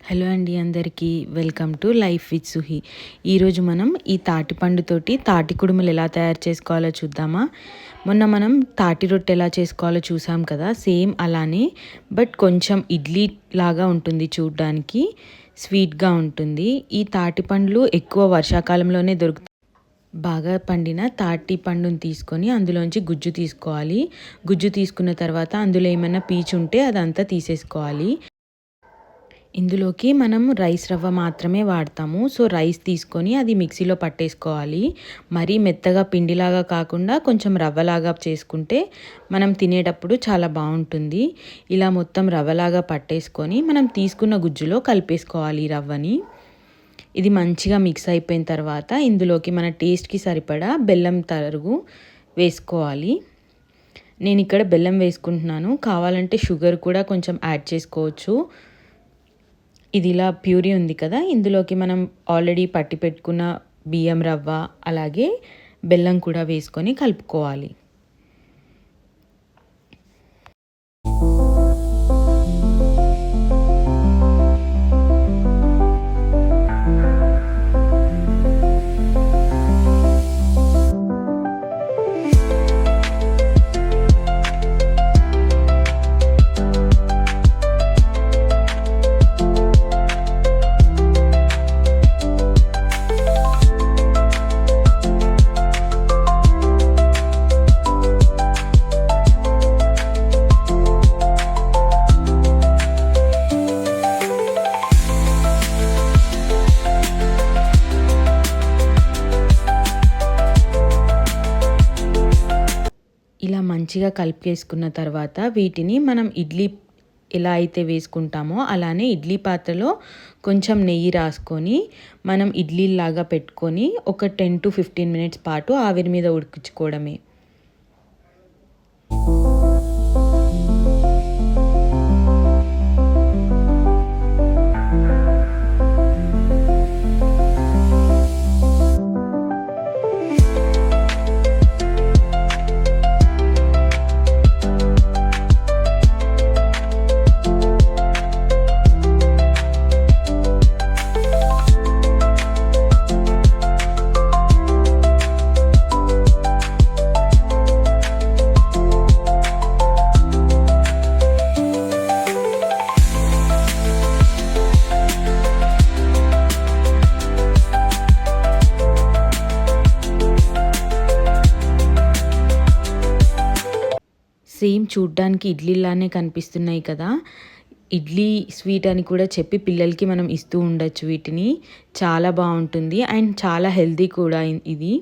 Hello అండి, అందరికీ welcome to life with సుహి. ఈరోజు మనం ఈ తాటి పండుతోటి తాటి కుడుములు ఎలా తయారు చేసుకోవాలో చూద్దామా. మొన్న మనం తాటి రొట్టె ఎలా చేసుకోవాలో చూసాం కదా, సేమ్ అలానే బట్ కొంచెం ఇడ్లీ లాగా ఉంటుంది, చూడ్డానికి స్వీట్గా ఉంటుంది. ఈ తాటి పండ్లు ఎక్కువ వర్షాకాలంలోనే దొరుకుతాయి. బాగా పండిన తాటి పండుని తీసుకొని అందులోంచి గుజ్జు తీసుకోవాలి. గుజ్జు తీసుకున్న తర్వాత అందులో ఏమైనా పీచు ఉంటే అదంతా తీసేసుకోవాలి. ఇందులోకి మనం రైస్ రవ్వ మాత్రమే వాడతాము. సో రైస్ తీసుకొని అది మిక్సీలో పట్టేసుకోవాలి. మరీ మెత్తగా పిండిలాగా కాకుండా కొంచెం రవ్వలాగా చేసుకుంటే మనం తినేటప్పుడు చాలా బాగుంటుంది. ఇలా మొత్తం రవ్వలాగా పట్టేసుకొని మనం తీసుకున్న గుజ్జులో కలిపేసుకోవాలి ఈ రవ్వని. ఇది మంచిగా మిక్స్ అయిపోయిన తర్వాత ఇందులోకి మన టేస్ట్కి సరిపడా బెల్లం తరుగు వేసుకోవాలి. నేను ఇక్కడ బెల్లం వేసుకుంటున్నాను, కావాలంటే షుగర్ కూడా కొంచెం యాడ్ చేసుకోవచ్చు. ఇది ఇలా ప్యూరీ ఉంది కదా, ఇందులోకి మనం ఆల్రెడీ పట్టి పెట్టుకున్న బియ్యం రవ్వ అలాగే బెల్లం కూడా వేసుకొని కలుపుకోవాలి. ఇలా మంచిగా కలిపేసుకున్న తర్వాత వీటిని మనం ఇడ్లీ ఎలా అయితే వేసుకుంటామో అలానే ఇడ్లీ పాత్రలో కొంచెం నెయ్యి రాసుకొని మనం ఇడ్లీలాగా పెట్టుకొని ఒక 10 to 15 minutes పాటు ఆవిరి మీద ఉడికించుకోవడమే. సేమ్ చూడ్డానికి ఇడ్లీలానే కనిపిస్తున్నాయి కదా, ఇడ్లీ స్వీట్ అని కూడా చెప్పి పిల్లలకి మనం ఇస్తూ ఉండొచ్చు. వీటిని చాలా బాగుంటుంది అండ్ చాలా హెల్తీ కూడా ఇది.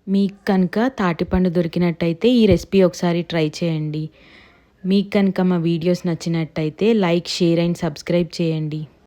మీకు కనుక తాటిపండు దొరికినట్టయితే ఈ రెసిపీ ఒకసారి ట్రై చేయండి. మీకు కనుక మా వీడియోస్ నచ్చినట్టయితే లైక్, షేర్ అండ్ సబ్స్క్రైబ్ చేయండి.